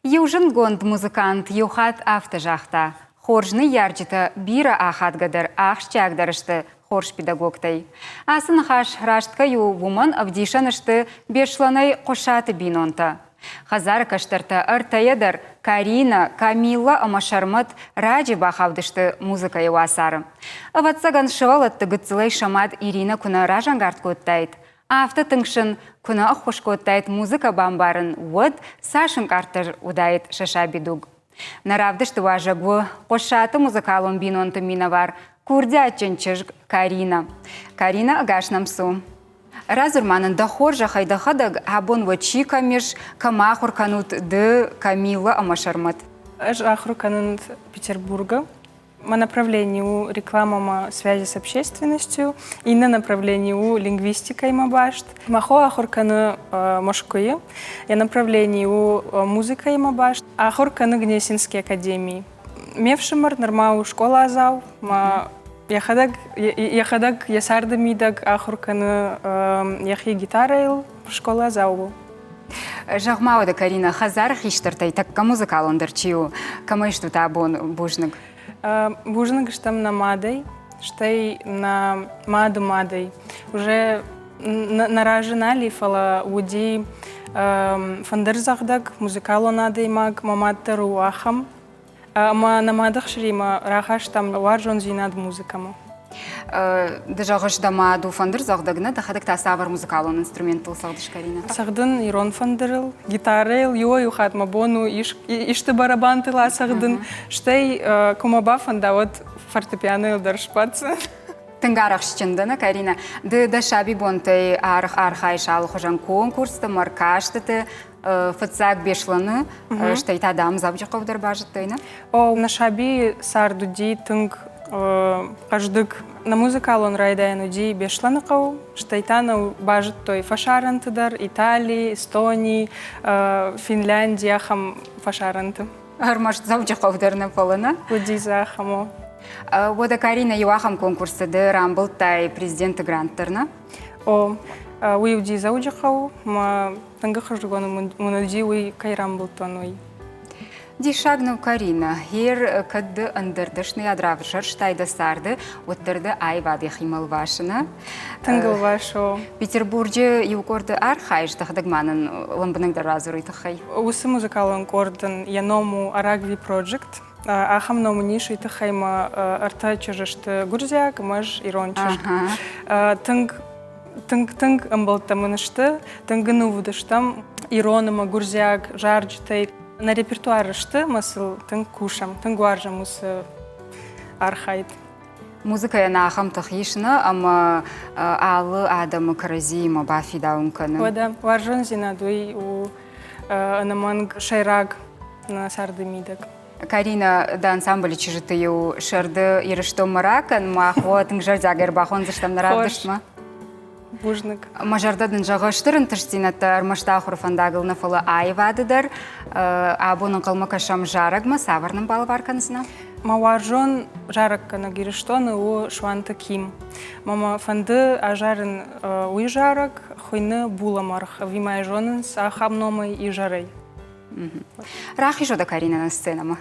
Южын гонд музыкант юхат автожахта. Хоржны ярджита бира ахатгадыр ахшчагдарышты хорш педагогтай. Асын хаш раштка ю вуман авдишанышты бешланай қошаты бинонта. Хазар каштарта артаядар Карина, Камила амашармат раджи бахавдышты музыка юасары. Аватсаган шывалатты гыцылай шамат Ирина куна ражангард көттайд. Авто тыңшын күні аққош көттайд музыка бамбарын уд сашын картыр удайд шаша бедуг. Наравдышты важагу қошаты музыкалон бинонты минавар курдя чынчыжг Карина. Карина агашнамсу. Разурманын дахор жахайдахадаг абон вачи камеш камахур канут ды Камила амашармат. Ахур канут Петербурга. На направлении у реклама связи с общественностью и на направлении у лингвистика и мабашт. Махо ахурканы Мошкуе, я направлении у музыка и мабашт. Ахурканы Гнесинской академии. Мевшимар нормау школа азау. Яхадаг ясарды мидаг ахурканы яхи гитара школа азау. Жахмауда Карина хазар хиштартай такка музыкалондыр чию. Камайшту табон бужныг. Бужныг штам на мадой, штай на маду-мадой. Уже наражена лифала уди фандерзахдаг, музыкалу надой маг, маматтару ахам. Ма на мадах шрима рахаш там варжон зинад музыкаму. Дежагыш да маду фандерзахдагна, да хадак та савар музыкалон инструментал сагдыш Карина. Сагдын ирон фандерил, гитарел, юхат мабону, ишты барабан тыла сагдын. Штай кумаба фанда вот фортепиано даршпацы. Тынгарах шчындана Карина. Да шаби бонтай архай шал хожан конкурста, маркаштыты, фацак бешланы, штай тадам забжаков дарбажыттайна. О, на шаби сардуди тынг каждык на музыкалон райдайну ди бешланыкау, штайтана бажыт той фашарантыдар, Италии, Эстонии, Финляндии ахам фашаранты. Армаш забжаков дарна полына. Уди захамо. Вода Карина юахам конкурсы да рамбылтай президенты гранттарна. О, уйуди заудjахау, ма тангахаржугону мунуди уй кайрамбылтонуй. Дишагнов Карина, хер кадды андырдышны ядравышар штайда сарды, оттырды айвады химал вашына. Тангыл вашо. Петербурге юкорды архайш тахдагманын ламбыныңда разуры тахай. Усы музыкалын кордын яному Арагви Project. Ахам ному ниши тахайма арта чужышты Гурзяк, маж ирончыш. Тынг амбалтамынышты, тынгыны вудыштам ироныма Гурзяк, жарджтай. На репертуары шты мысл тынг кушам, тынгуаржа мусы архайт. Музыка яна ахам тахишна, ама алы адамы каразима бафи даумканы. Вода, варжон зинадуй у анаманг шайраг на сарды мидак. Карина да ансамбль чижыты ю шарды ирыштом маракан, махо тынг жардягер бахон заштам наравдышма. Бужныг. Мажардадын жағаштырын тыштинаты армашта ахурфандагыл нафылы айвадыдар, абунын қылмыка шам жарагма саварның балы барканысына? Маваржон жараккана гириштоны у шуанты ким. Мама фанды ажарын уй жарак, хуйны буламарх, вимай жонын сахам номы и жарай. Рахи жода Карина на сценама?